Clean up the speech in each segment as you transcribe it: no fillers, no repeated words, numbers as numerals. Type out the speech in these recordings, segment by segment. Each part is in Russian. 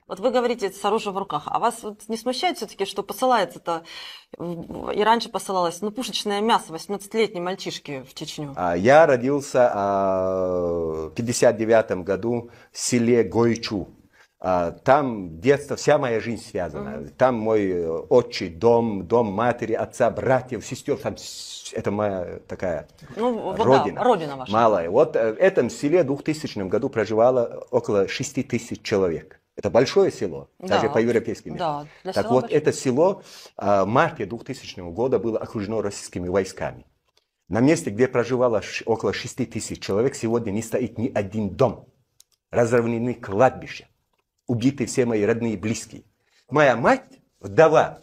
Вот вы говорите, с оружием в руках. А вас вот не смущает все-таки, что посылается-то, и раньше посылалось, ну, пушечное мясо 18-летней мальчишки в Чечню? Я родился в 59 году в селе Гойчу. Там детство, вся моя жизнь связана. Там мой отчий дом, дом матери, отца, братьев, сестер. Там это моя такая родина. Да, родина ваша. Малая. Вот в этом селе в 2000 году проживало около 6 тысяч человек. Это большое село, даже по европейским меркам. Да, Так вот, это село в марте 2000 года было окружено российскими войсками. На месте, где проживало около 6 тысяч человек, сегодня не стоит ни один дом. Разорваны кладбища. Убиты все мои родные и близкие. Моя мать, вдова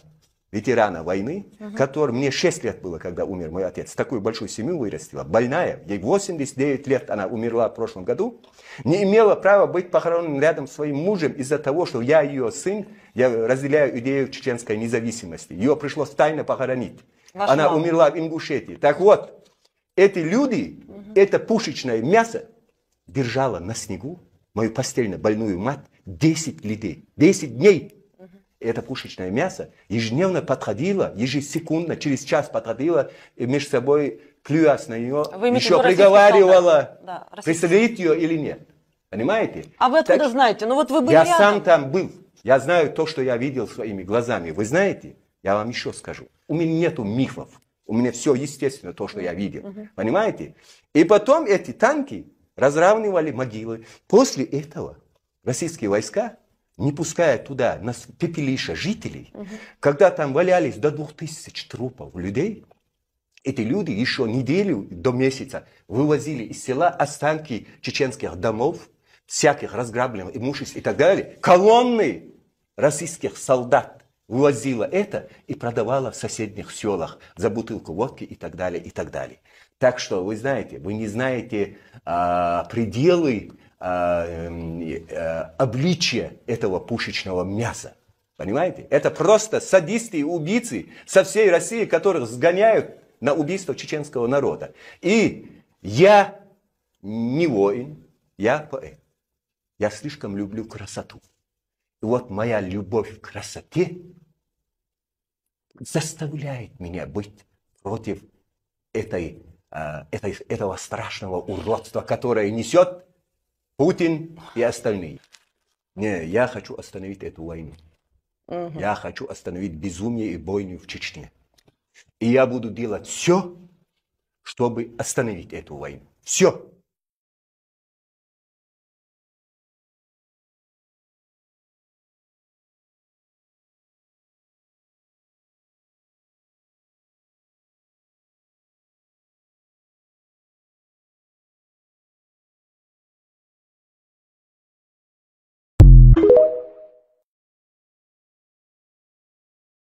ветерана войны, который мне 6 лет было, когда умер мой отец, такую большую семью вырастила, больная, ей 89 лет, она умерла в прошлом году, не имела права быть похороненным рядом с своим мужем из-за того, что я ее сын, я разделяю идею чеченской независимости. Ее пришлось тайно похоронить. Она умерла в Ингушетии. Так вот, эти люди, это пушечное мясо держало на снегу мою постельно больную мать 10 дней. 10 дней. Это пушечное мясо ежедневно подходило, ежесекундно, через час подходило, и между собой, клюясь на нее, еще приговаривала, пристрелить ее или нет. Понимаете? А вы откуда знаете? Ну вот вы были я рядом. сам там был. Я знаю то, что я видел своими глазами. Вы знаете, я вам еще скажу. У меня нету мифов. У меня все естественно, то, что я видел. Понимаете? И потом эти танки разравнивали могилы. После этого российские войска, не пуская туда на пепелище жителей, когда там валялись до 2000 трупов людей, эти люди еще неделю до месяца вывозили из села останки чеченских домов, всяких разграбленных имуществ и так далее. Колонны российских солдат вывозила это и продавала в соседних селах за бутылку водки и так далее, и так далее. Так что, вы знаете, вы не знаете пределы обличия этого пушечного мяса. Понимаете? Это просто садисты и убийцы со всей России, которых сгоняют на убийство чеченского народа. И я не воин, я поэт. Я слишком люблю красоту. И вот моя любовь к красоте заставляет меня быть против этого страшного уродства, которое несет Путин и остальные. Не, я хочу остановить эту войну. Я хочу остановить безумие и бойню в Чечне. И я буду делать все, чтобы остановить эту войну. Все.